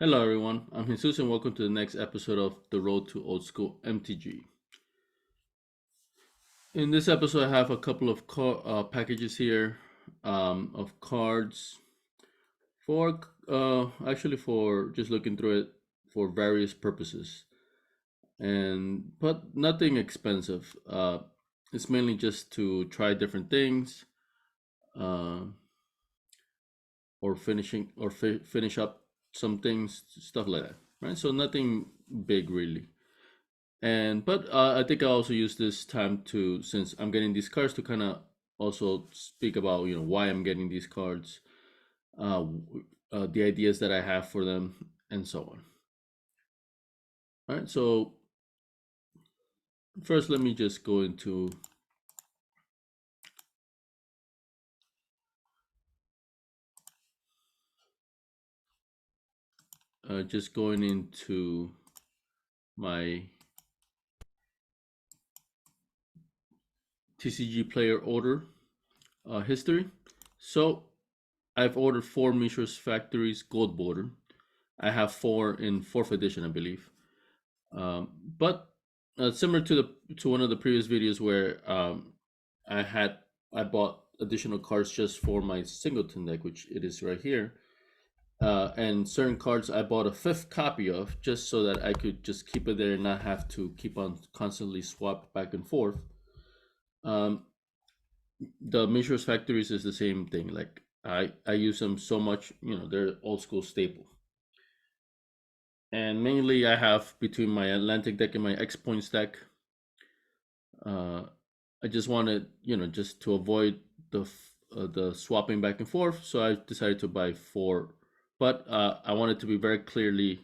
Hello, everyone. I'm Jesus, and welcome to the next episode of The Road to Old School MTG. In this episode, I have a couple of packages here of cards for actually for just looking through it for various purposes, and but nothing expensive. It's mainly just to try different things, uh, or finish up some things, stuff like that. Right. So nothing big really. And but I think I also use this time to, since I'm getting these cards, to kind of also speak about why I'm getting these cards, the ideas that I have for them, and so on. All right. So first, let me just go into just going into my TCG player order history. So I've ordered four Mishra's Factories Gold Border. I have four in fourth edition, I believe. But similar to one of the previous videos where I had I bought additional cards just for my singleton deck, which it is right here. And certain cards I bought a fifth copy of just so that I could just keep it there and not have to keep on constantly swap back and forth. Um, the Mishra's Factories is the same thing. Like I use them so much, they're old school staple. And mainly I have between my Atlantic deck and my X Points deck. Uh, I just wanted, just to avoid the swapping back and forth, so I decided to buy four. But I wanted to be very clearly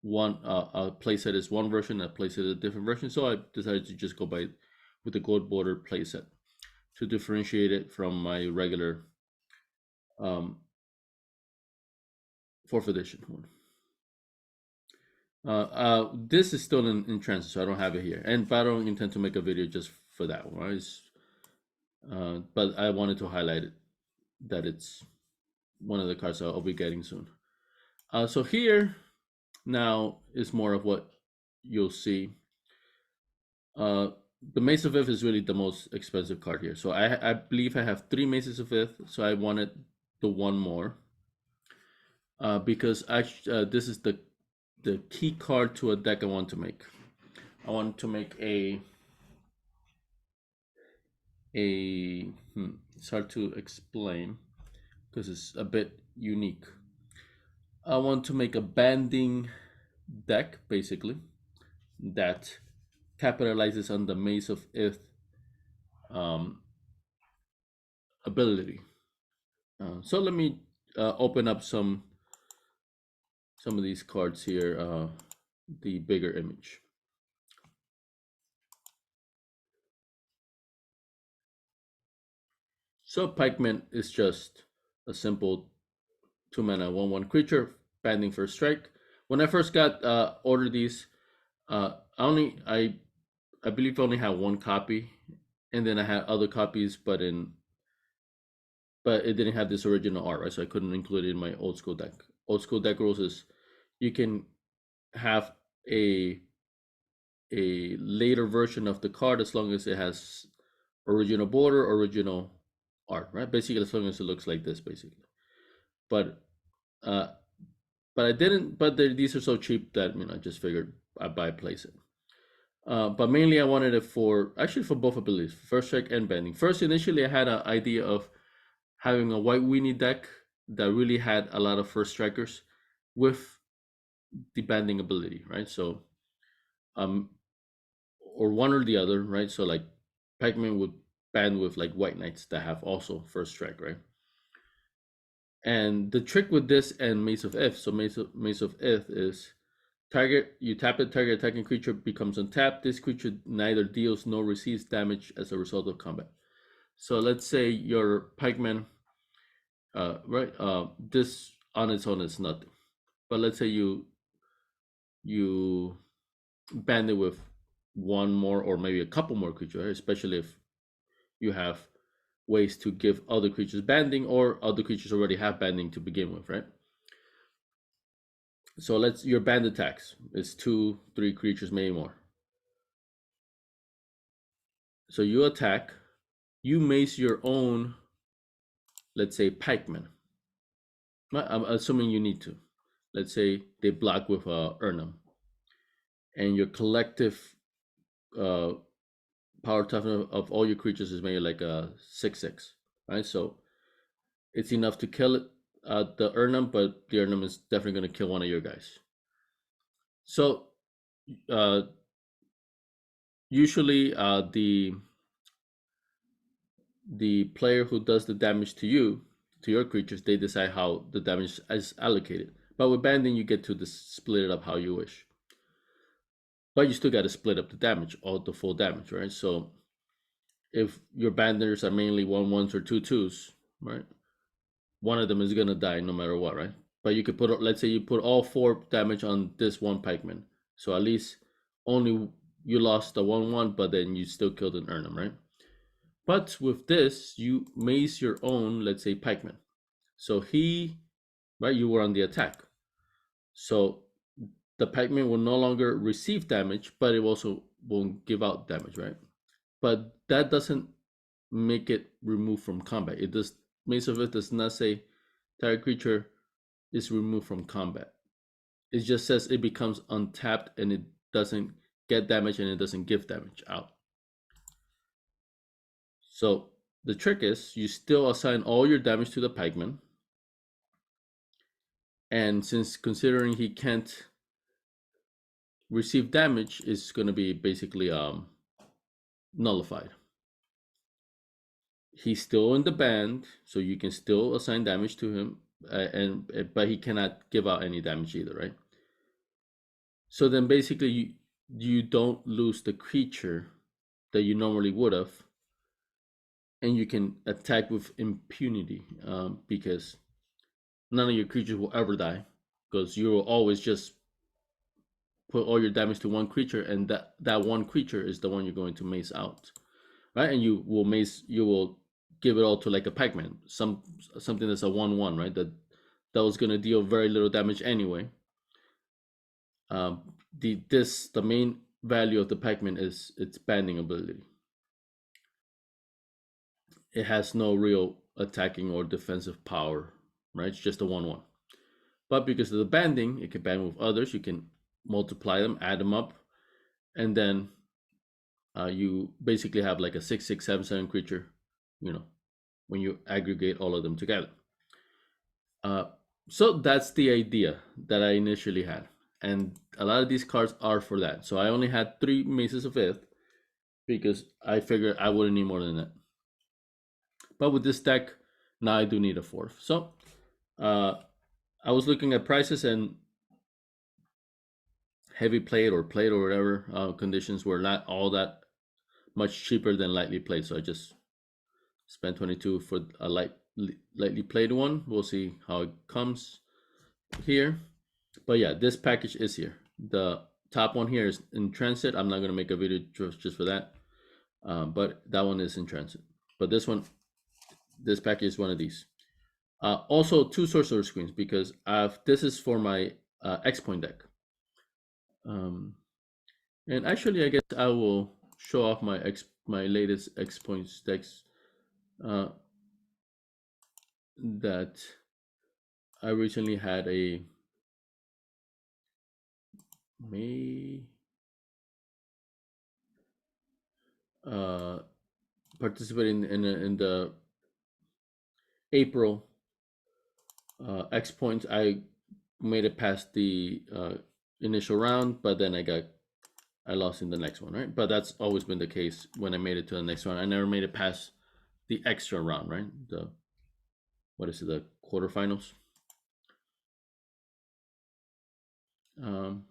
one a playset is one version, a playset is a different version. So I decided to just go by with the gold border playset to differentiate it from my regular um, fourth edition one. This is still in transit, so I don't have it here, and but I don't intend to make a video just for that one. Right? But I wanted to highlight it that it's one of the cards I'll be getting soon. So here now is more of what you'll see. Uh, the Mace of Ith is really the most expensive card here. So I believe I have three Maces of Ith. So I wanted the one more because this is the key card to a deck I want to make. I want to make it's hard to explain because it's a bit unique. I want to make a banding deck, basically, that capitalizes on the Maze of Ith um, ability. So let me open up some of these cards here, the bigger image. So Pikeman is just a simple 2-mana 1/1 creature, banding first strike. When I first got ordered these, I believe I only had one copy, and then I had other copies, but it didn't have this original art, right? So I couldn't include it in my old school deck. Old school deck rules is you can have a later version of the card as long as it has original border, original art, right? Basically, as long as it looks like this, basically. But uh, but I didn't. But these are so cheap that I just figured I'd buy a playset. But mainly I wanted it for both abilities, first strike and bending. First, initially I had an idea of having a white weenie deck that really had a lot of first strikers with the bending ability, right? So, um, or one or the other, right? So like Pac-Man would band with like white knights that have also first strike, right? And the trick with this and Mace of Ith, so Mace of Ith is you tap it, target attacking creature becomes untapped. This creature neither deals nor receives damage as a result of combat. So let's say your pikeman, right? This on its own is nothing, but let's say you band it with one more or maybe a couple more creatures, right? Especially if you have ways to give other creatures banding or other creatures already have banding to begin with, right? So your band attacks. It's 2, 3 creatures, maybe more. So you attack. You mace your own, let's say, pikeman. I'm assuming you need to. Let's say they block with Urnum, and your collective uh, power toughness of all your creatures is maybe like a 6/6, right? So it's enough to kill it, the Urnum, but the Urnum is definitely going to kill one of your guys. So uh, usually the player who does the damage to you, to your creatures, they decide how the damage is allocated. But with banding, you get to split it up how you wish. But you still got to split up the damage, all the full damage, right? So if your banders are mainly 1/1s or 2/2s, right? One of them is gonna die no matter what, right? But you could put, let's say you put all 4 damage on this one pikeman, so at least only you lost the 1/1, but then you still killed an Urnum, right? But with this, you mace your own, let's say, pikeman. So right, you were on the attack. So the pikeman will no longer receive damage, but it also won't give out damage, right? But that doesn't make it removed from combat. It does. Mace of Ith does not say target creature is removed from combat. It just says it becomes untapped and it doesn't get damage and it doesn't give damage out. So the trick is you still assign all your damage to the pikeman, and since considering he can't receive damage, is going to be basically nullified. He's still in the band, so you can still assign damage to him, but he cannot give out any damage either, right? So then basically you don't lose the creature that you normally would have, and you can attack with impunity, because none of your creatures will ever die, because you will always just put all your damage to one creature, and that one creature is the one you're going to mace out, right? And you will give it all to like a pikeman, something that's a 1/1, right? That was going to deal very little damage anyway. The main value of the pikeman is its banding ability. It has no real attacking or defensive power, right? It's just a 1/1. But because of the banding, it can band with others. You can multiply them, add them up, and then you basically have like a 6/6/7/7 creature, you know, when you aggregate all of them together. Uh, so that's the idea that I initially had. And a lot of these cards are for that. So I only had 3 Maces of Ith because I figured I wouldn't need more than that. But with this deck, now I do need a 4th. So I was looking at prices, and heavy plate or plate or whatever conditions were not all that much cheaper than lightly played. So I just spent 22 for a lightly played one. We'll see how it comes here. But yeah, this package is here. The top one here is in transit. I'm not going to make a video just for that. But that one is in transit. But this package is one of these. Also, 2 sorcerer screens because this is for my X-Point deck. And actually, I guess I will show off my latest X-Points decks that I recently had May participating in the April X Points. I made it past the initial round, but then I lost in the next one, right? But that's always been the case when I made it to the next round. I never made it past the extra round, right? The quarterfinals. Um,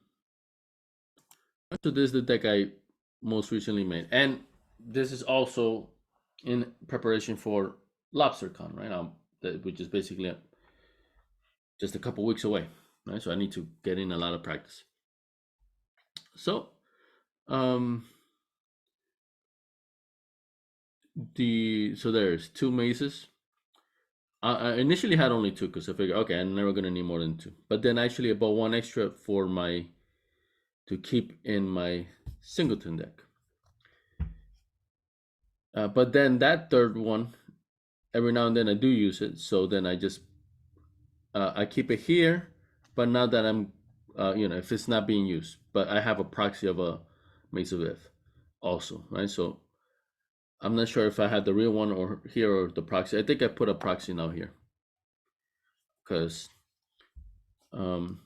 so this is the deck I most recently made, and this is also in preparation for LobsterCon, right? Which is basically just a couple weeks away, right? So I need to get in a lot of practice. So, there's 2 maces. I initially had only two because I figured, okay, I'm never gonna need more than two. But then actually I bought one extra for my to keep in my singleton deck. But then that third one, every now and then I do use it. So then I just I keep it here. But now that I'm, if it's not being used, but I have a proxy of a Mace of Ith also, right? So I'm not sure if I had the real one or here or the proxy. I think I put a proxy now here because um,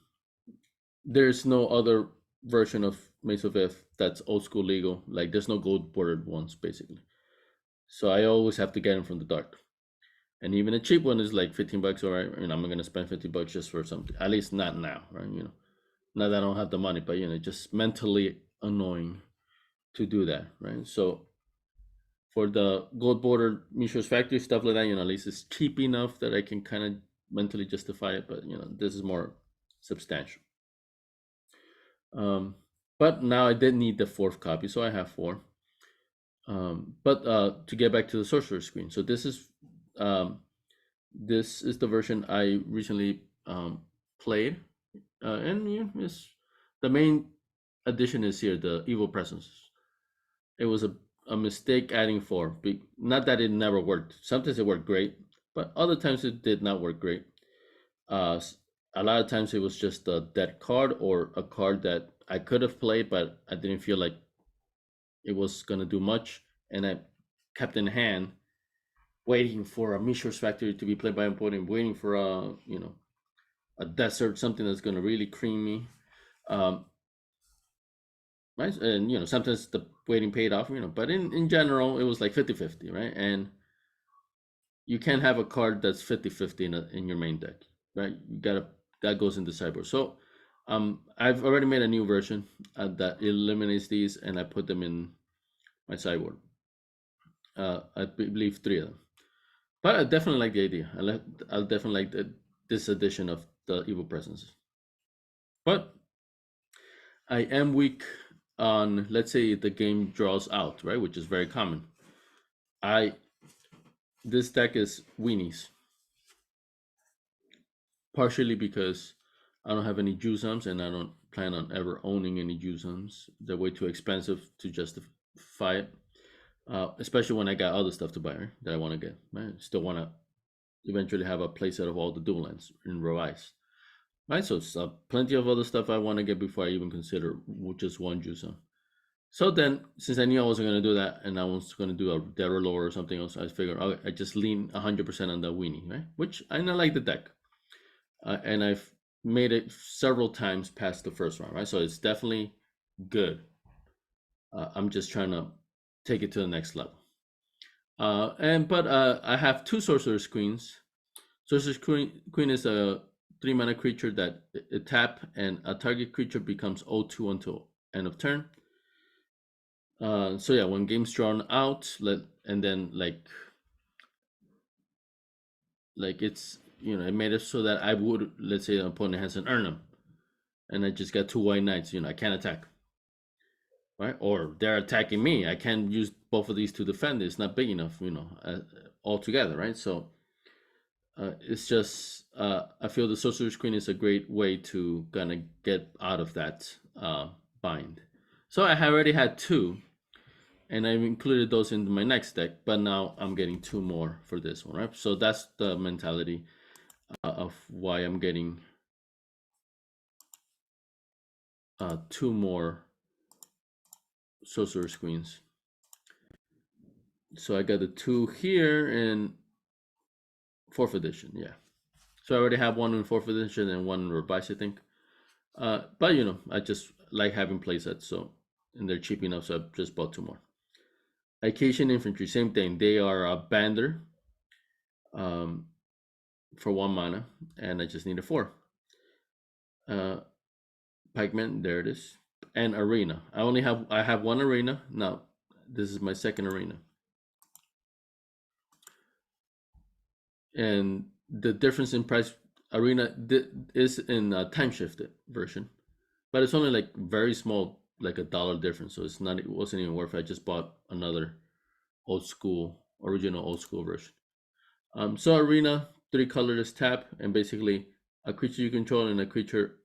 there's no other version of Mace of Ith that's old school legal. Like there's no gold bordered ones basically. So I always have to get them from the dark. And even a cheap one is like 15 bucks. All right, I'm not gonna spend 50 bucks just for something. At least not now, right? Not that I don't have the money, but just mentally annoying to do that, right? So for the gold border Mishra's factory stuff like that, at least it's cheap enough that I can kind of mentally justify it. But this is more substantial. Um, but now I did need the fourth copy, so I have four. But to get back to the sorcerer screen, so this is the version I recently played, and the main addition is here, the evil presence. It was a mistake adding four. Not that it never worked. Sometimes it worked great, but other times it did not work great. Uh, a lot of times it was just a dead card or a card that I could have played, but I didn't feel like it was gonna do much, and I kept in hand, waiting for a Mishra's Factory to be played by opponent, waiting for a desert, something that's gonna really cream me. Um, right, and sometimes the waiting paid off, but in general it was like 50-50, right? And you can't have a card that's 50-50 in your main deck, right? You gotta that goes into sideboard. So I've already made a new version that eliminates these, and I put them in my sideboard. I believe three of them, but I definitely like the idea. I'll definitely like this edition of the evil presence. But I am weak on, let's say, the game draws out, right, which is very common. I This deck is weenies, partially because I don't have any Jusums and I don't plan on ever owning any Jusums. They're way too expensive to justify it, especially when I got other stuff to buy, right, that I want to get. Right? Still want to eventually have a playset of all the dual lands in row ice. Right, so plenty of other stuff I want to get before I even consider just one Jusum. So then, since I knew I wasn't going to do that, and I was going to do a Derrolo or something else, I figured I just lean 100% on the weenie, right? Which I like the deck, and I've made it several times past the first round, right? So it's definitely good. I'm just trying to take it to the next level. But I have two sorcerer queens. Sorcerer queen is a 3-mana creature that it tap, and a target creature becomes 0/2 until end of turn. So yeah, when game's drawn out, and then like it's it made it so that I would, let's say an opponent has an Urnum, and I just got two white knights, I can't attack, right? Or they're attacking me, I can't use both of these to defend. It's not big enough, altogether, right? So it's just I feel the Sorcerer's Queen is a great way to kind of get out of that bind. So I have already had two, and I've included those into my next deck, but now I'm getting two more for this one, right? So that's the mentality of why I'm getting two more Sorcerer's Queens. So I got the two here in 4th edition, yeah. So I already have one in 4th edition and one in revised, I think. But I just like having playsets, so, and they're cheap enough, so I just bought two more. Acacian Infantry, same thing. They are a bander for 1 mana, and I just need a 4. Pikeman, there it is. And Arena. I have one Arena. Now, this is my second Arena. And the difference in price, Arena is in a time shifted version, but it's only like very small, like $1 difference. So it wasn't even worth it. I just bought another original old school version. So Arena, three colorless tap, and basically a creature you control and a creature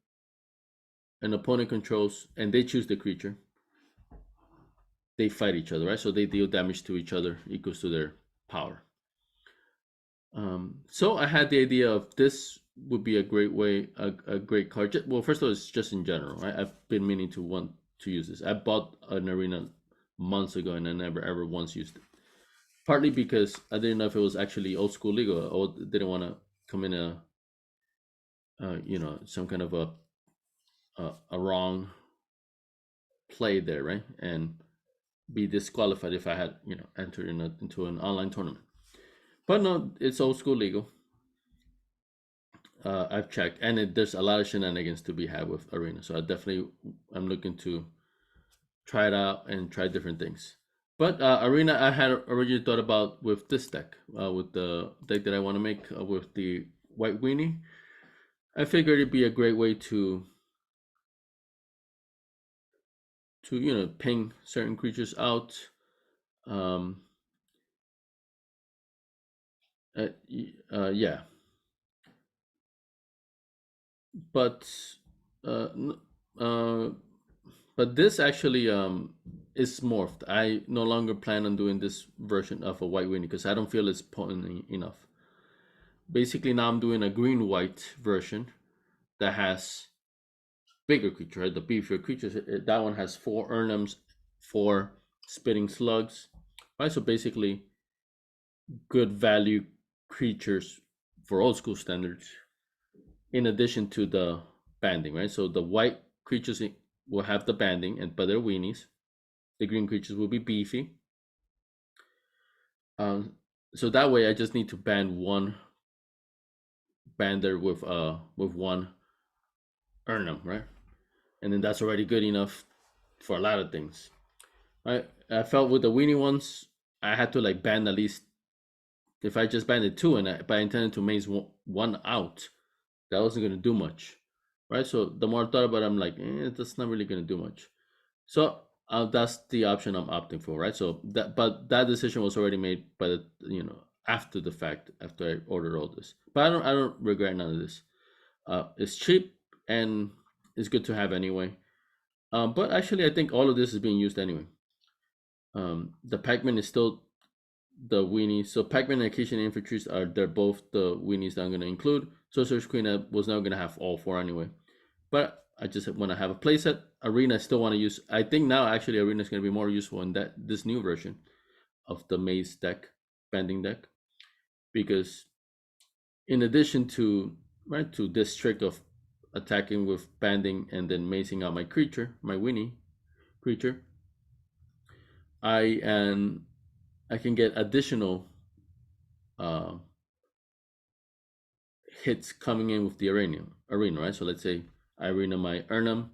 an opponent controls, and they choose the creature. They fight each other, right? So they deal damage to each other equals to their power. So I had the idea of this would be a great way, a great card. Well, first of all, it's just in general, right? I've been meaning to want to use this. I bought an arena months ago, and I never ever once used it. Partly because I didn't know if it was actually old school legal, or didn't want to come in some kind of a wrong play there, right? And be disqualified if I had entered into an online tournament. But no, it's old school legal. I've checked, and there's a lot of shenanigans to be had with arena. So I'm looking to try it out and try different things. But arena, I had originally thought about with this deck, with the deck that I want to make with the white weenie. I figured it'd be a great way to ping certain creatures out. Um, yeah, but uh, uh, but this actually is morphed. I no longer plan on doing this version of a white weenie because I don't feel it's potent enough. Basically, now I'm doing a green white version that has bigger creature, right? The beefier creatures. That one has 4 Urnums, 4 spitting slugs, right? So basically, good value creatures for old school standards. In addition to the banding, right? So the white creatures will have the banding, but they're weenies. The green creatures will be beefy. So that way, I just need to band one bander with one Urnum, right? And then that's already good enough for a lot of things. Right? I felt with the weenie ones, I had to like band at least. If I just banded two but I intended to maze one out, that wasn't going to do much, right? So the more I thought about it, I'm like, that's not really going to do much. So that's the option I'm opting for, right? So that decision was already made by the after the fact, after I ordered all this. But I don't regret none of this. It's cheap and it's good to have anyway. But actually, I think all of this is being used anyway. The Pac-Man is still the weenies. So Pac-Man and Acacian Infantries they're both the weenies that I'm going to include. Sorcerer's Queen was now going to have all 4 anyway. But I just want to have a playset. Arena I still want to use. I think now actually Arena is going to be more useful in this new version of the maze deck, banding deck, because in addition to this trick of attacking with banding and then mazing out my creature, my weenie creature, I can get additional uh, hits coming in with the arena, right? So let's say I arena my Urnum,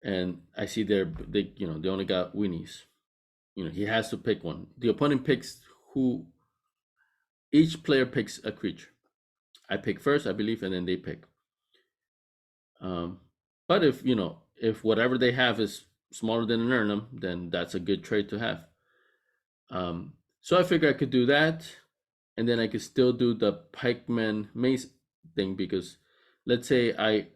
and I see they only got weenies. He has to pick one. The opponent picks who. Each player picks a creature. I pick first, I believe, and then they pick. But if whatever they have is smaller than an Urnum, then that's a good trade to have. So I figure I could do that, and then I could still do the Pikeman Maze thing, because let's say I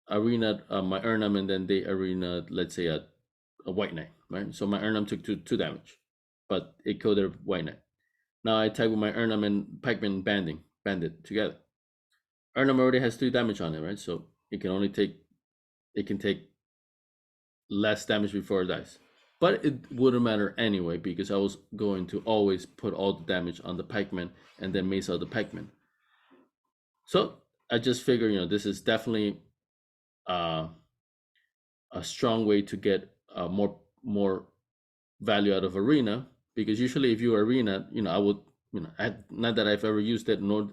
arena my Urnum and then they arena, let's say, a White Knight, right? So my Urnum took two damage, but it killed their White Knight. Now I tag with my Urnum and Pikeman banded together. Urnum already has 3 damage on it, right? So it can take less damage before it dies. But it wouldn't matter anyway, because I was going to always put all the damage on the pikeman and then mace out the pikeman. So I just figure, this is definitely a strong way to get more value out of arena, because usually if you arena, I would, not that I've ever used it, nor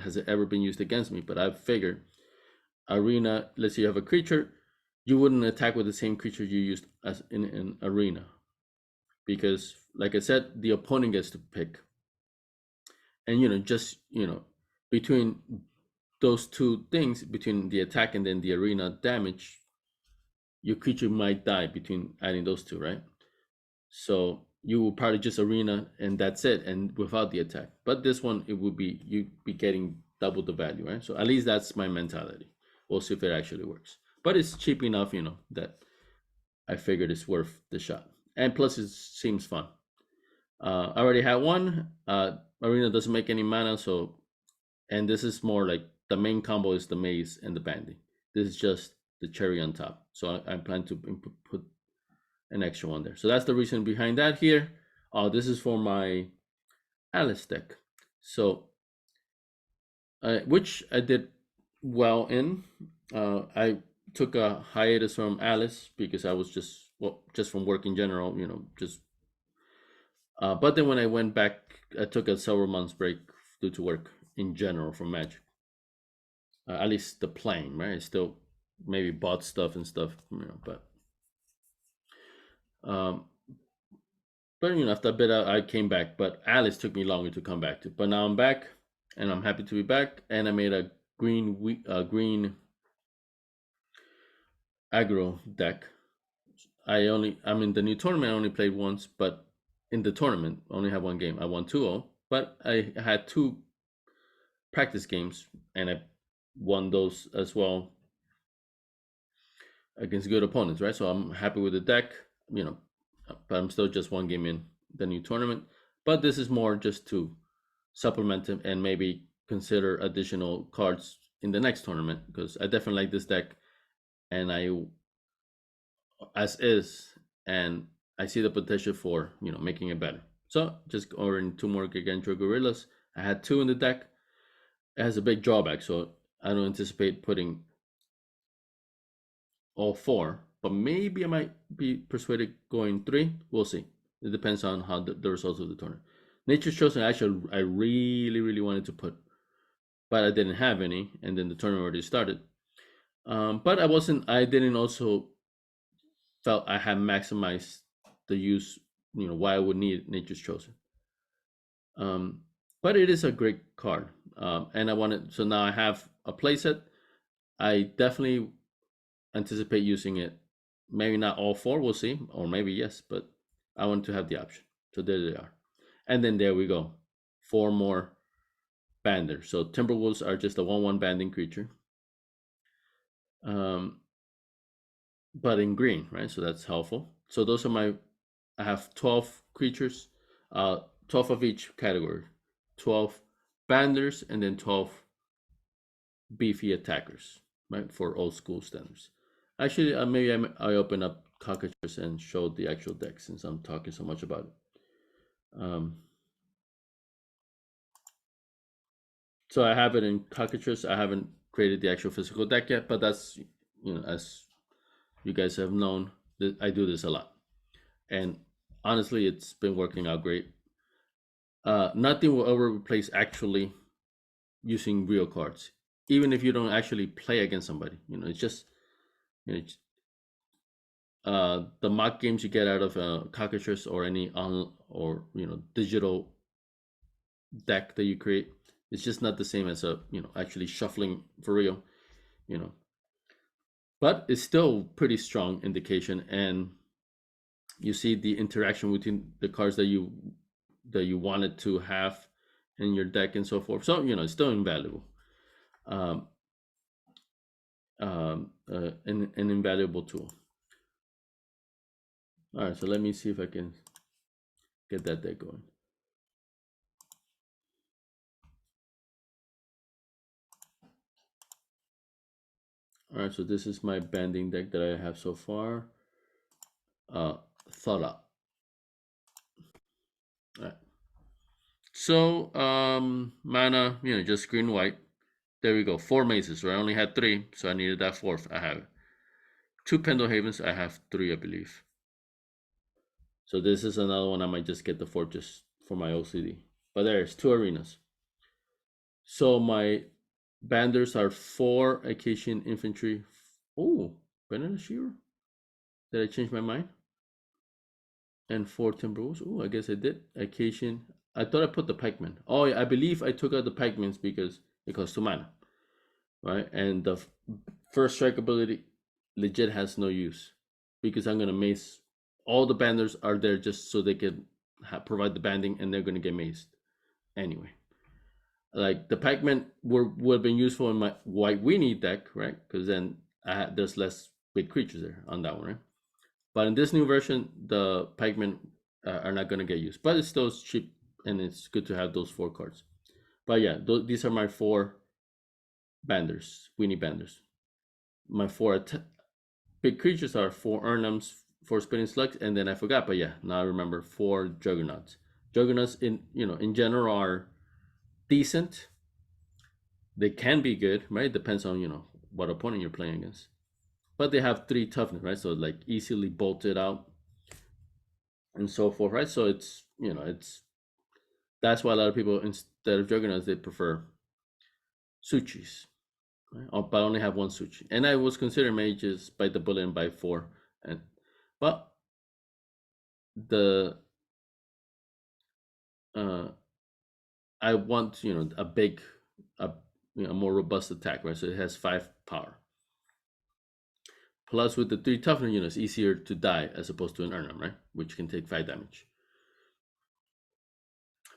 has it ever been used against me, but I've figured arena, let's say you have a creature, you wouldn't attack with the same creature you used as in arena, because like I said, the opponent gets to pick, and just between those two things, between the attack and then the arena damage, your creature might die between adding those two, right? So you will probably just arena and that's it, and without the attack. But this one, it would be you'd be getting double the value, right? So at least that's my mentality. We'll see if it actually works. But it's cheap enough, that I figured it's worth the shot. And plus, it seems fun. I already had one. Arena doesn't make any mana, and this is more like the main combo is the maze and the banding. This is just the cherry on top. So I plan to put an extra one there. So that's the reason behind that here. This is for my Alice deck. So, which I did well in. I took a hiatus from Alice because I was just from work in general, just. But then when I went back, I took a several months break due to work in general from Magic. At least the playing, right? I still maybe bought stuff and stuff, um, but after a bit, I came back. But Alice took me longer to come back to. But now I'm back, and I'm happy to be back. And I made a green aggro deck. I'm in the new tournament. I only played once, but in the tournament, I only had one game. I won 2-0, but I had 2 practice games, and I won those as well against good opponents, right? So I'm happy with the deck, but I'm still just one game in the new tournament. But this is more just to supplement it and maybe consider additional cards in the next tournament, because I definitely like this deck, and I as is, and I see the potential for making it better. So just ordering 2 more Gargantua Gorillas. I had 2 in the deck. It has a big drawback, so I don't anticipate putting all 4, but maybe I might be persuaded going 3. We'll see. It depends on how the results of the tournament. Nature's Chosen, actually, I really, really wanted to put, but I didn't have any, and then the tournament already started. But I didn't also felt I had maximized the use, why I would need Nature's Chosen. But it is a great card, and so now I have a playset. I definitely anticipate using it. Maybe not all 4, we'll see, or maybe yes, but I want to have the option. So there they are. And then there we go. 4 more banders. So Timberwolves are just a 1/1 banding creature. But in green, right? So that's helpful. So those are I have 12 creatures, 12 of each category. 12 banders and then 12 beefy attackers, right? For old school standards. Actually, maybe I open up Cockatrice and show the actual deck since I'm talking so much about it. So I have it in Cockatrice. I haven't created the actual physical deck yet, but that's, as you guys have known, I do this a lot. And honestly, it's been working out great. Nothing will ever replace actually using real cards, even if you don't actually play against somebody. It's just the mock games you get out of Cockatrice or any digital deck that you create. It's just not the same as actually shuffling for real. But it's still pretty strong indication, and you see the interaction between the cards that you wanted to have in your deck and so forth. So it's still invaluable, an invaluable tool. All right, so let me see if I can get that deck going. All right, so this is my banding deck that I have so far. Thought up. All right. So mana, just green white. There we go. 4 mazes. So I only had 3, so I needed that 4th. I have 2 Pendelhavens. I have 3, I believe. So this is another one. I might just get the Fortress for my OCD. But there's 2 arenas. So my banders are 4 Acacian Infantry. Oh, Brennan Shearer? Did I change my mind? And 4 Timberwolves. Oh, I guess I did. Acacian. I thought I put the Pikemen. Oh, I believe I took out the Pikemans because it costs 2 mana. Right? And the first strike ability legit has no use, because I'm going to mace. All the banders are there just so they can provide the banding, and they're going to get maced anyway. Like the pikemen would have been useful in my white weenie deck, right? Because then there's less big creatures there on that one, right? But in this new version, the pikemen are not going to get used. But it's still cheap, and it's good to have those 4 cards. But yeah, these are my 4 banders, weenie banders. My 4 big creatures are 4 Urnums, 4 spinning slugs, and then I forgot, but yeah, now I remember 4 juggernauts. Juggernauts in general are decent. They can be good, right? Depends on what opponent you're playing against. But they have 3 toughness, right? So like easily bolted out and so forth, right? So it's that's why a lot of people instead of juggernauts they prefer suchis, right? But only have 1 suchi. And I was considering mages bite the bullet and buy 4, but the uh I want a big a more robust attack, right? So it has 5 power. Plus with the 3 toughness, it's easier to die as opposed to an Urnum, right? Which can take 5 damage.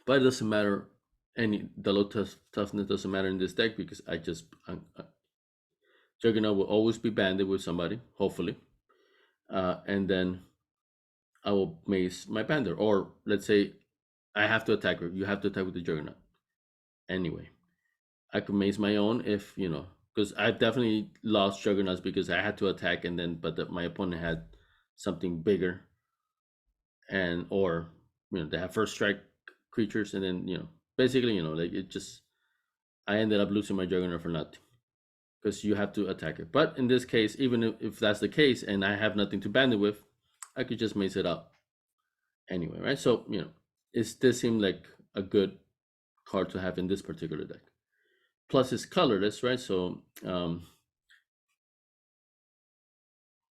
But it doesn't matter. The low toughness doesn't matter in this deck because Juggernaut will always be banded with somebody, hopefully, and then I will mace my bander. Or let's say I have to attack her. You have to attack with the Juggernaut. Anyway, I could mace my own if because I've definitely lost Juggernauts because I had to attack and then my opponent had something bigger or they have first strike creatures and then basically like it just I ended up losing my Juggernaut for nothing because you have to attack it. But in this case, even if that's the case and I have nothing to band it with, I could just mace it up anyway, right? So this seemed like a good card to have in this particular deck. Plus, it's colorless, right? So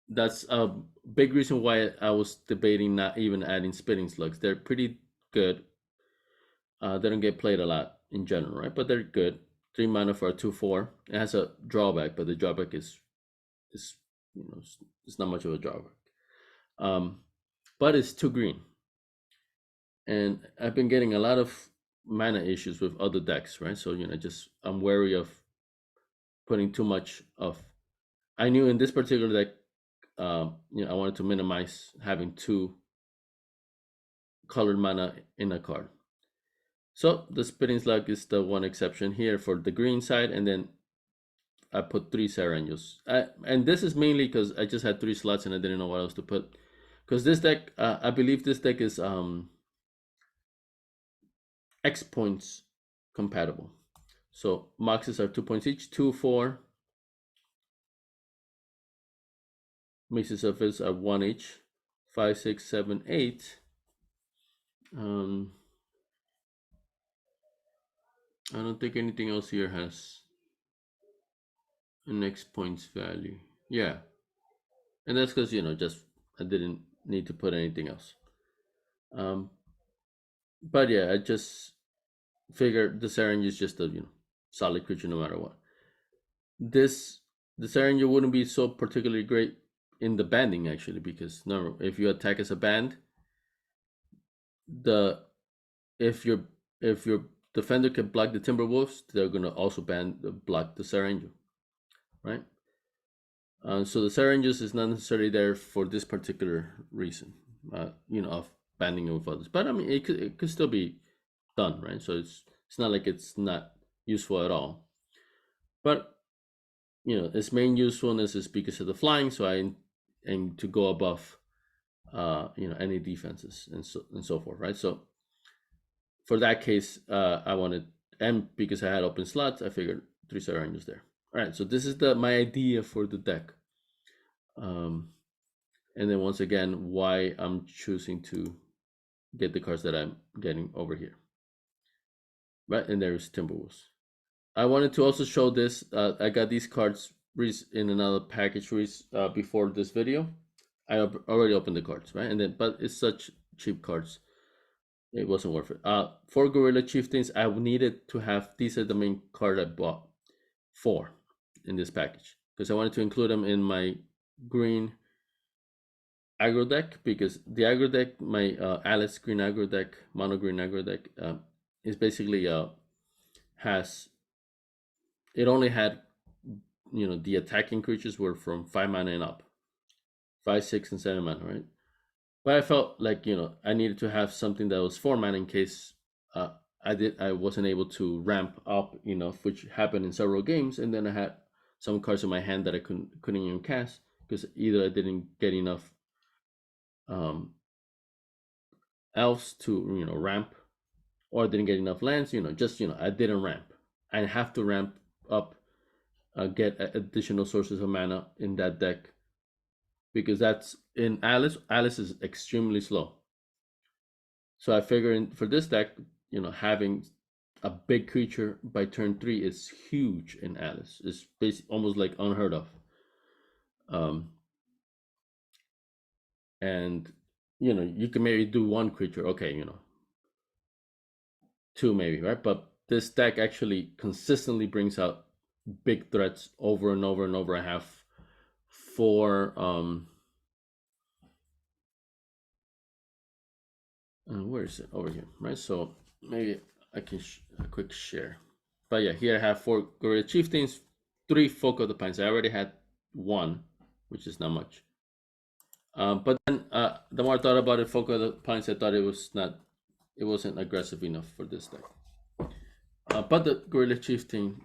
that's a big reason why I was debating not even adding spitting slugs. They're pretty good. They don't get played a lot in general, right? But they're good. 3 mana for a 2/4. It has a drawback, but the drawback is it's not much of a drawback. But it's 2 green, and I've been getting a lot of mana issues with other decks, right? So just I'm wary of putting too much of. I knew in this particular deck, I wanted to minimize having 2 colored mana in a card. So the spitting slug is the one exception here for the green side, and then I put 3 Serenjos. And this is mainly because I just had 3 slots and I didn't know what else to put. Because this deck, I believe this deck is X points compatible. So moxes are 2 points each, 2, 4. Mixes of Iths are 1 each, 5, 6, 7, 8. I don't think anything else here has an X points value. Yeah. And that's because, just I didn't need to put anything else. But yeah, I just figured the Serenj is just a, solid creature no matter what. The Serenj wouldn't be so particularly great in the banding actually, because no, if you attack as a band, if your defender can block the Timberwolves, they're gonna also block the Serenj, right? So the Serenjus is not necessarily there for this particular reason, of banding it with others. But I mean, it could still be done, right? So it's not like it's not useful at all. But its main usefulness is because of the flying. So I aim to go above, any defenses and so forth, right? So for that case, I wanted, and because I had open slots, I figured 3 Serenjus there. All right, so this is my idea for the deck. And then once again, why I'm choosing to get the cards that I'm getting over here. Right, and there's Timberwolves. I wanted to also show this. I got these cards in another package before this video. I already opened the cards, right? And then, but it's such cheap cards, it wasn't worth it. For Gorilla Chieftains, I needed to have these are the main card I bought 4 in this package because I wanted to include them in my green aggro deck, because the aggro deck, my Alice green aggro deck, mono green aggro deck, is basically has it only had, the attacking creatures were from 5 mana and up, 5, 6, and 7 mana, right? But I felt like I needed to have something that was 4 mana in case uh, I wasn't able to ramp up enough, which happened in several games, and then I had some cards in my hand that I couldn't even cast because either I didn't get enough um, elves to ramp, or I didn't get enough lands. Just I didn't ramp. I have to ramp up, get additional sources of mana in that deck because that's in Alice. Alice is extremely slow. So I figure for this deck, having a big creature by turn 3 is huge in Alice. It's basically almost like unheard of. Um, and you can maybe do one creature, okay, two maybe, right? But this deck actually consistently brings out big threats over and over and over. I have four. Where is it? Over here, right? So maybe I can a quick share. But yeah, here I have 4 Gorilla Chieftains, 3 Folk of the Pines. I already had 1, which is not much. But then the more I thought about it, Folk of the Pines, I thought it wasn't aggressive enough for this deck. But the Gorilla Chieftain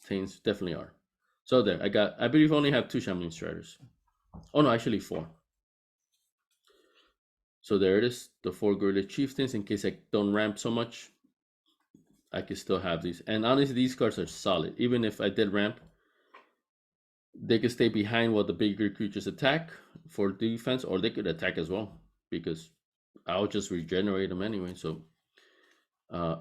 things definitely are. So there, I believe I only have 2 Shaman Striders. Oh no, actually 4. So there it is, the 4 Gorilla Chieftains. In case I don't ramp so much, I can still have these. And honestly, these cards are solid. Even if I did ramp, they could stay behind while the bigger creatures attack for defense, or they could attack as well because I'll just regenerate them anyway. So I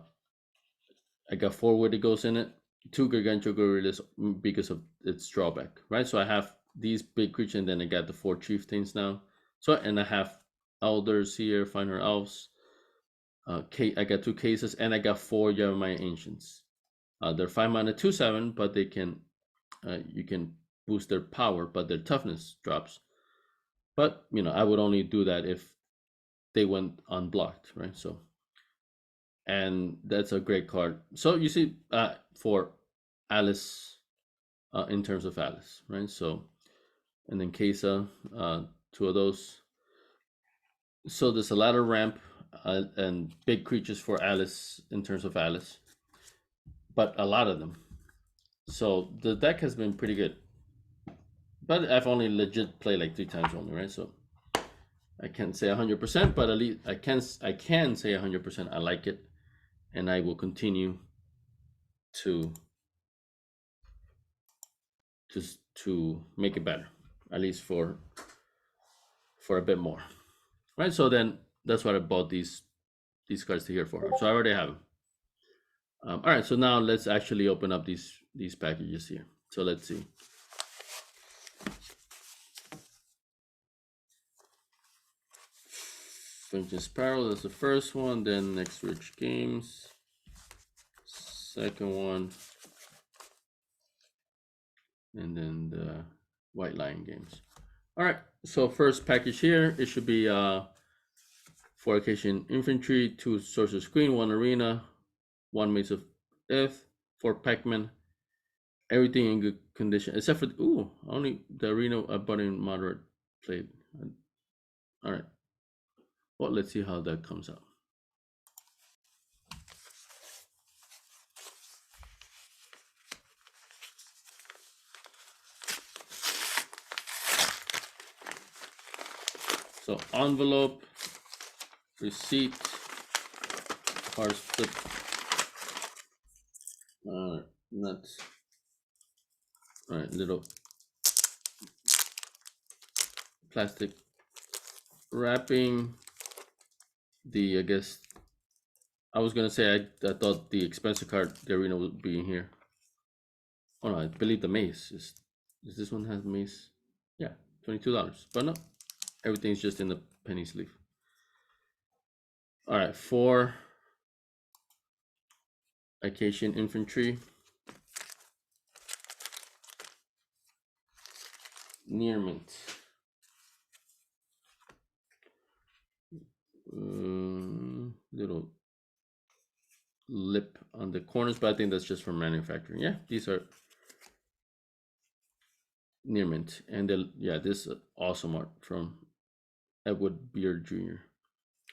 got 4 Wendigos in it, 2 Gargantua Gorillas because of its drawback, right? So I have these big creatures, and then I got the 4 Chieftains now. So, and I have Elders here, Finer Elves. I got 2 Cases, and I got 4 Jeremiah Ancients. They're 5 mana, 2/7, but they can you can boost their power, but their toughness drops. But I would only do that if they went unblocked, right? So, and that's a great card. So you see, for Alice, in terms of Alice, right? So, and then Kesa, 2 of those. So there's a lot of ramp and big creatures for Alice in terms of Alice, but a lot of them. So the deck has been pretty good, but I've only legit played like 3 times only, right? So I can't say 100%, but at least I can say 100%. I like it, and I will continue to to make it better, at least for a bit more, right? So then that's what I bought these cards to here for. So I already have them. All right, so now let's actually open up these packages here. So let's see. Vengeance Spiral, that's the first one. Then Next Rich Games, second one, and then the White Lion Games. All right, so first package here, it should be 4 Occasion Infantry, 2 Sorcerer's Queen, 1 Arena, 1 Maze of Ith, 4 Pac-Man, everything in good condition except for only the Arena I bought in moderate play. All right, well, let's see how that comes out. So envelope, receipt, card slip, nuts. All right, little plastic wrapping. I guess I was gonna say I thought the expensive card, the Arena, would be in here. Oh no, I believe the mace is this one has mace? Yeah, $22. But no, everything's just in the penny sleeve. All right, 4 Acacian Infantry, near mint. Little lip on the corners, but I think that's just from manufacturing. Yeah, these are near mint, and yeah, this awesome art from Edward Beard Jr.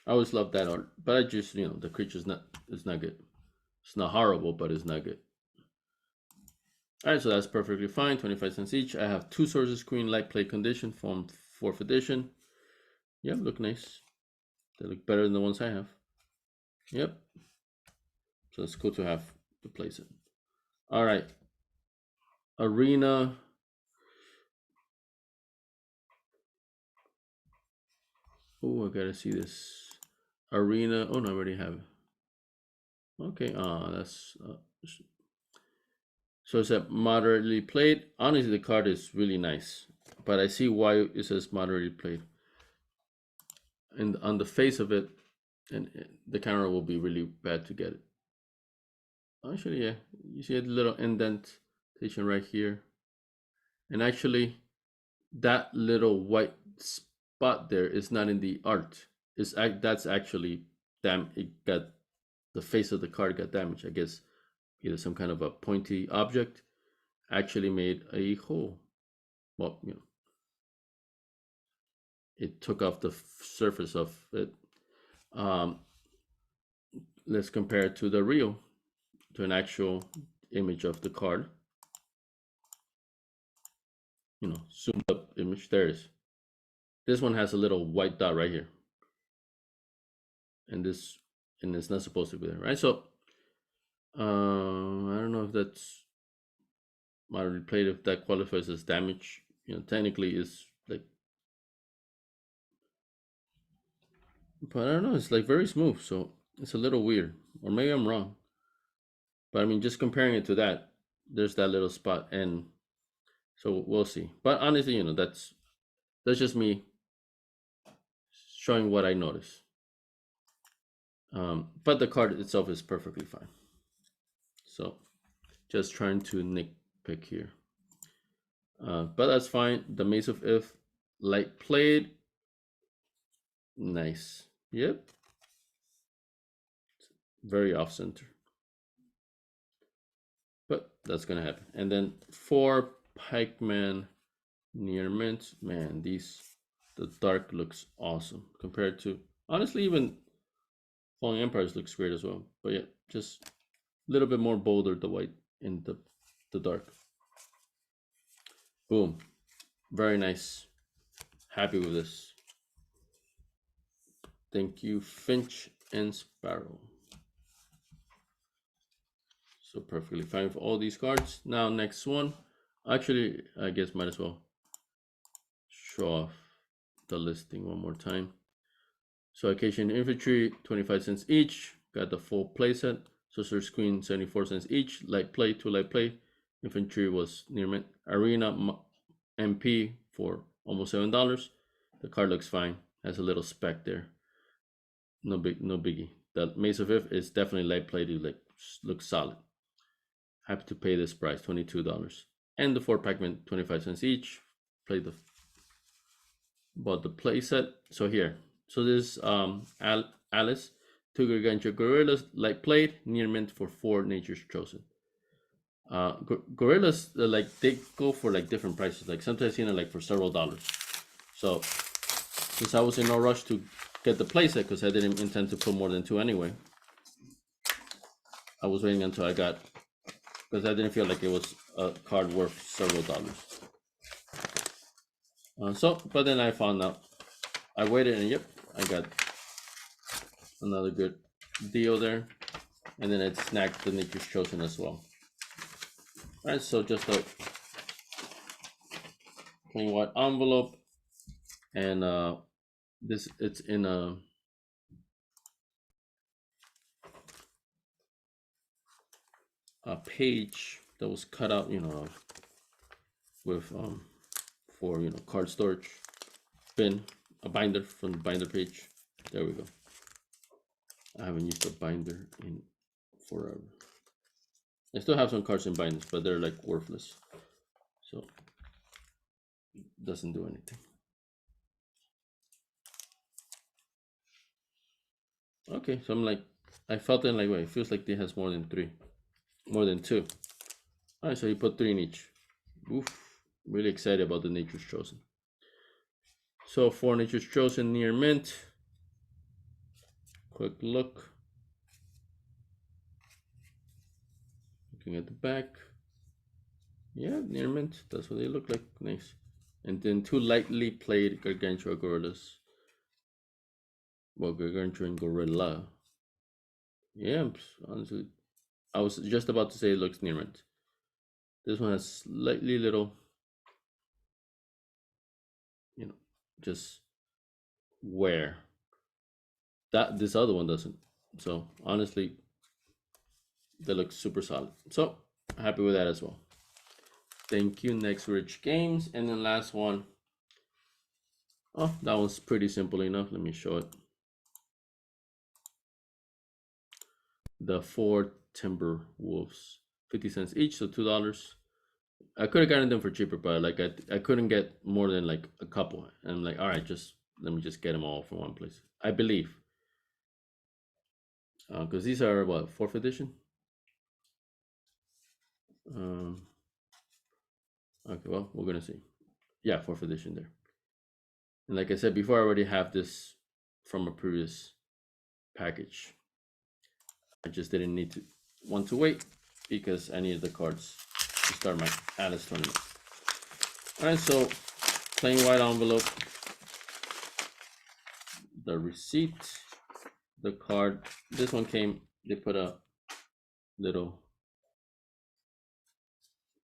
I always love that art, but I just the creature's not good. It's not horrible, but it's not good. All right, so that's perfectly fine. 25 cents each. I have two sources screen light play condition from 4th edition. Yep, look nice. They look better than the ones I have. Yep. So it's cool to have to place it. All right. Arena. Oh, I gotta see this. Arena. Oh no, I already have it. Okay. That's so it's a moderately played. Honestly, the card is really nice, but I see why it says moderately played. And on the face of it, and the camera will be really bad to get it. Actually, yeah, you see a little indentation right here, and actually, that little white spot there is not in the art. That's actually it got the face of the card got damaged. I guess either some kind of a pointy object actually made a hole. Well, it took off the surface of it. Let's compare it to the real, to an actual image of the card. Zoomed up image. There it is. This one has a little white dot right here, and it's not supposed to be there, right? So I don't know if that's moderately played, if that qualifies as damage. Technically is like, but I don't know. It's like very smooth, so it's a little weird, or maybe I'm wrong. But I mean, just comparing it to that, there's that little spot, and so we'll see. But honestly, that's just me showing what I notice. But the card itself is perfectly fine. So just trying to nitpick here. But that's fine. The Math of Ith, light played. Nice. Yep. Very off center. But that's gonna happen. And then 4 Pikeman near mint. Man, the dark looks awesome compared to, honestly, even Falling Empires looks great as well. But yeah, just a little bit more bolder, the white in the dark. Boom. Very nice. Happy with this. Thank you, Finch and Sparrow. So perfectly fine for all these cards. Now, next one. Actually, I guess might as well show off the listing one more time. So Occasion Infantry, 25 cents each. Got the full playset. Sorcerer Queen, 74 cents each. Light play, 2 light play. Infantry was near mint. Arena MP for almost $7. The card looks fine. Has a little speck there. No biggie. The Math of Ith is definitely light play. It looks solid. Happy to pay this price, $22. And the 4 Pac-Man, 25 cents each. Bought the playset. So here. So this Alice, 2 Gargantua Gorillas, light played, near mint for 4 Nature's Chosen. Gorillas, they go for different prices. Like sometimes for several dollars. So since I was in no rush to get the playset, because I didn't intend to put more than 2 anyway, I was waiting until I got, because I didn't feel like it was a card worth several dollars. But then I found out. I waited, and yep, I got another good deal there. And then I snagged the Nature's Chosen as well. All right, so just a plain white envelope, and it's in a page that was cut out, with for card storage bin, a binder from the binder page. There we go. I haven't used a binder in forever. I still have some cards in binders, but they're worthless, so it doesn't do anything. Okay, so I'm I felt it wait, it feels like it has more than 3. more than 2. All right, so he put 3 in each. Oof, really excited about the Nature's Chosen. So 4 Nature's Chosen near mint. Quick look. Looking at the back. Yeah, near mint. That's what they look like. Nice. And then 2 lightly played Gargantua Gorillas. Well, Gargantua and Gorilla. Yeah, honestly, I was just about to say it looks near mint. This one has slightly little, just wear. That this other one doesn't. So honestly, that looks super solid. So happy with that as well. Thank you. Next, Rich Games, and then last one. Oh, that one's pretty simple enough. Let me show it. The 4 Timber Wolves, 50 cents each, so $2. I could have gotten them for cheaper, but like I couldn't get more than like a couple. And I'm like, all right, just let me just get them all from one place. I believe, because these are what, fourth edition. Um, okay, well, we're gonna see. Yeah, fourth edition there. And like I said before, I already have this from a previous package. I just didn't need to want to wait because I needed the cards to start my Alice tournament. All right, so plain white envelope, the receipt, the card. This one came. They put a little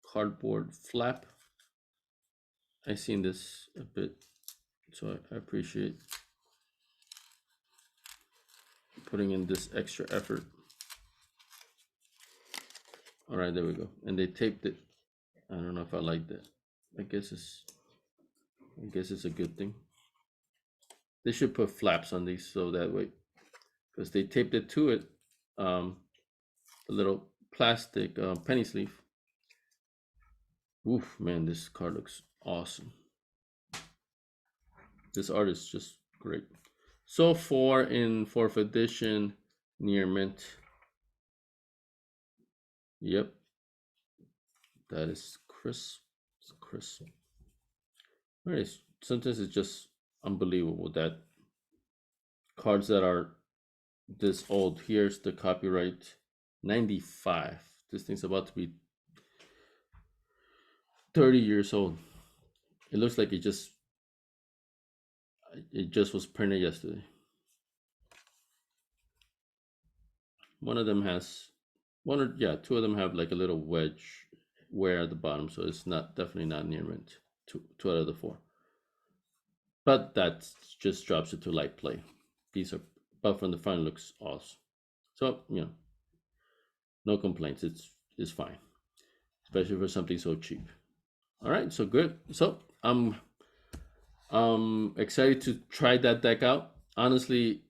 cardboard flap. I've seen this a bit, so I appreciate putting in this extra effort. All right, there we go. And they taped it. I don't know if I like that. I guess it's a good thing. They should put flaps on these so that way, because they taped it to it, a little plastic penny sleeve. Oof, man, this card looks awesome. This art is just great. So 4 in 4th edition, near mint. Yep, that is crisp. It's crisp. Nice. Sometimes it's just unbelievable that cards that are this old. Here's the copyright, 95. This thing's about to be 30 years old. It looks like it just was printed yesterday. One of them has two of them have like a little wedge wear at the bottom, so it's definitely not near mint. Two out of the 4. But that just drops it to light play. These are, but from the front looks awesome. So no complaints. It's fine, especially for something so cheap. All right, so good. So I'm excited to try that deck out. Honestly,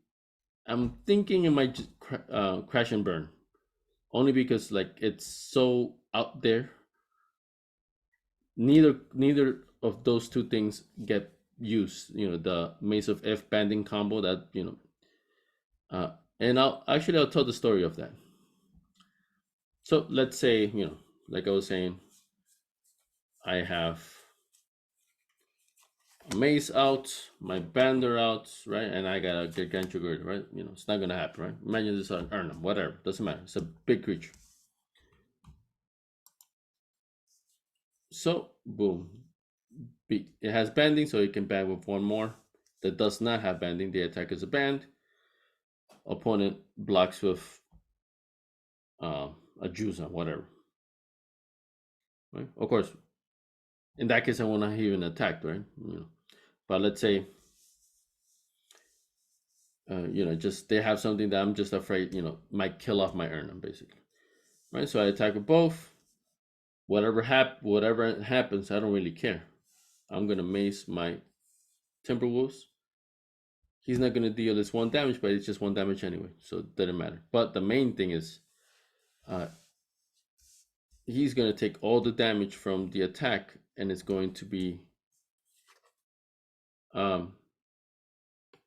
I'm thinking it might just crash and burn, only because like it's so out there. Neither of those two things get used. The Maze of Ith banding combo that and I'll tell the story of that. So let's say like I was saying, I have a maze out, my bander out, right? And I got a gargantuan gorilla, right? It's not gonna happen, right? Imagine this on Urnum, whatever, doesn't matter. It's a big creature. So boom, it has banding, so it can band with 1 more. That does not have banding. The attack is a band. Opponent blocks with a Juice, whatever. Right? Of course, in that case, I will not even attack, right? But let's say just they have something that I'm just afraid, might kill off my Urnum, basically. Right? So I attack with both. Whatever happens, I don't really care. I'm gonna mace my Timberwolves. He's not gonna deal this 1 damage, but it's just 1 damage anyway, so it doesn't matter. But the main thing is, he's gonna take all the damage from the attack, and it's going to be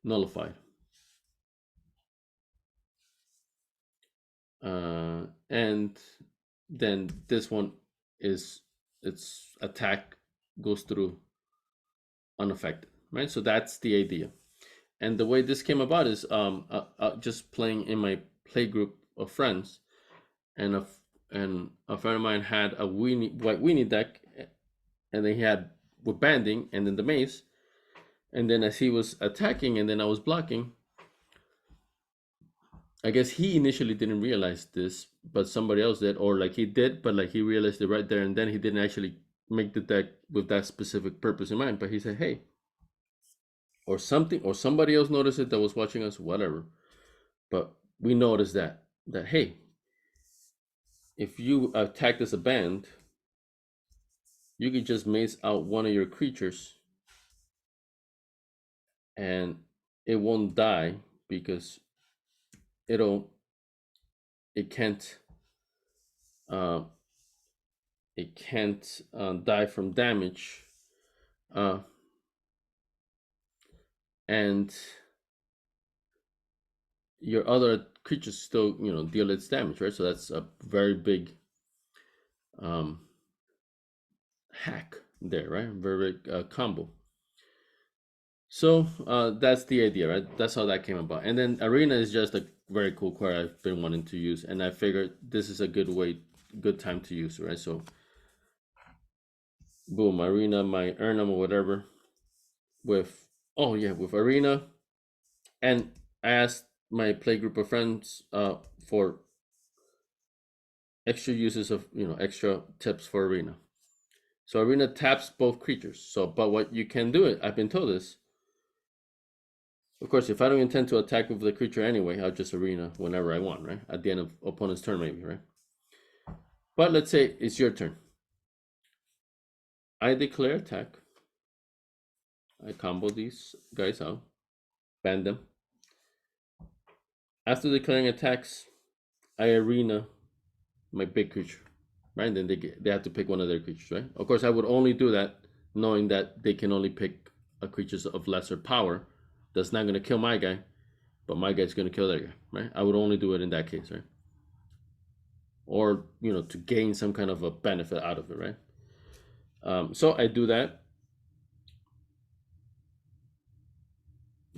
nullified. And then this one is its attack goes through unaffected, right? So that's the idea. And the way this came about is just playing in my play group of friends, and a friend of mine had a white weenie deck, and then he had with banding, and then the mace, and then as he was attacking, and then I was blocking. I guess he initially didn't realize this, but somebody else did, or like he did, but like he realized it right there and then. He didn't actually make the deck with that specific purpose in mind, but he said, "Hey," or something, or somebody else noticed it that was watching us, whatever. But we noticed that hey, if you attack as a band, you could just mace out one of your creatures, and it won't die because it'll it can't uh, die from damage, uh, and your other creatures still deal its damage, right? So that's a very big um, hack there, right? Very big combo. So that's the idea, right? That's how that came about. And then Arena is just a very cool card I've been wanting to use, and I figured this is a good time to use, right? So boom, Arena, my Ernum or whatever, with with Arena, and I asked my play group of friends for extra uses of extra tips for Arena. So Arena taps both creatures. So, but what you can do it, I've been told this. Of course, if I don't intend to attack with the creature anyway, I'll just Arena whenever I want, right? At the end of opponent's turn, maybe, right? But let's say it's your turn. I declare attack. I combo these guys out, ban them. After declaring attacks, I Arena my big creature, right? And then they have to pick one of their creatures, right? Of course, I would only do that knowing that they can only pick a creatures of lesser power. That's not going to kill my guy, but my guy's going to kill their guy, right? I would only do it in that case, right? Or to gain some kind of a benefit out of it, right? So I do that.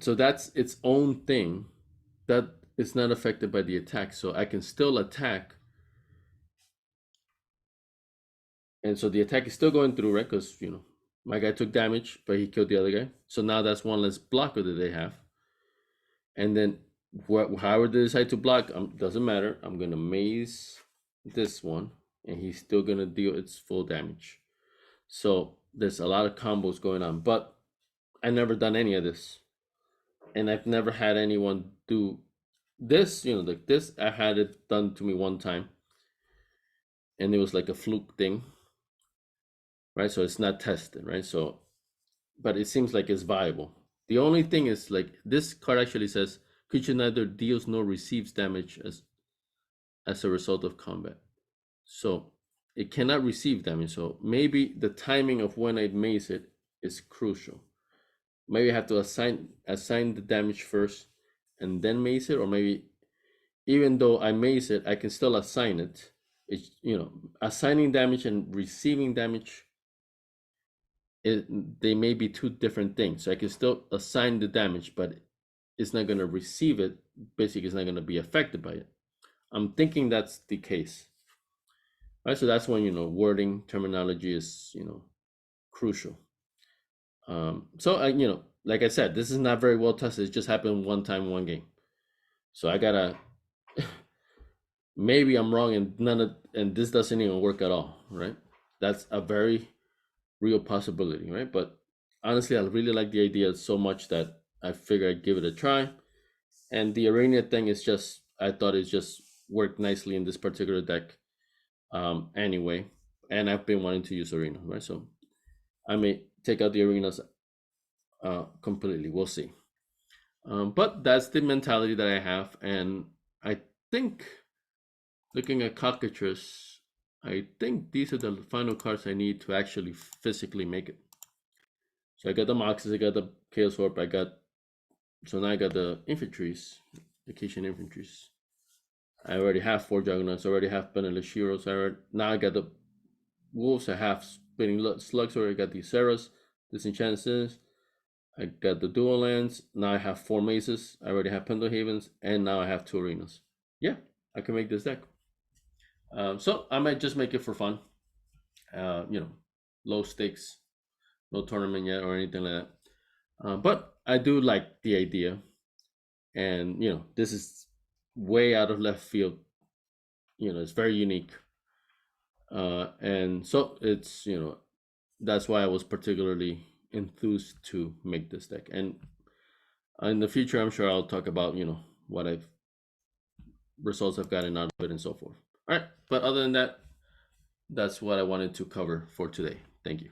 So that's its own thing. That is not affected by the attack, so I can still attack, and so the attack is still going through, right? Because my guy took damage, but he killed the other guy. So now that's one less blocker that they have. And then however they decide to block, doesn't matter. I'm gonna maze this one, and he's still gonna deal its full damage. So there's a lot of combos going on, but I never done any of this, and I've never had anyone do this. Like this, I had it done to me one time, and it was like a fluke thing, right? So it's not tested, right? So, but it seems like it's viable. The only thing is, like, this card actually says creature neither deals nor receives damage as a result of combat. So it cannot receive damage. So maybe the timing of when I mace it is crucial. Maybe I have to assign the damage first and then mace it, or maybe even though I mace it, I can still assign it. It's assigning damage and receiving damage, they may be two different things. So I can still assign the damage, but it's not going to receive it. Basically, it's not going to be affected by it. I'm thinking that's the case, right? So that's when wording terminology is crucial. So I like I said, this is not very well tested. It just happened one time, one game. So I gotta maybe I'm wrong, and this doesn't even work at all, right? That's a very real possibility, right? But honestly, I really like the idea so much that I figured I'd give it a try. And the arena thing is just, I thought it just worked nicely in this particular deck, anyway. And I've been wanting to use arena, right? So I may take out the arenas completely. We'll see. But that's the mentality that I have, and I think, looking at cockatrice, I think these are the final cards I need to actually physically make it. So I got the Moxes, I got the Chaos Warp, so now I got the infantries, Vacation infantries. I already have four Juggernauts. I already have Penniless Heroes. Now I got the Wolves. I have Spinning Slugs. I already got the Sarahs, Disenchanted. I got the Dual Lands. Now I have four Maces. I already have Pendle Havens. And now I have two Arenas. Yeah, I can make this deck. So I might just make it for fun. Low stakes, no tournament yet or anything like that. But I do like the idea, and this is way out of left field. It's very unique, and so it's that's why I was particularly enthused to make this deck. And in the future, I'm sure I'll talk about what I've results I've gotten out of it and so forth. All right, but other than that, that's what I wanted to cover for today. Thank you.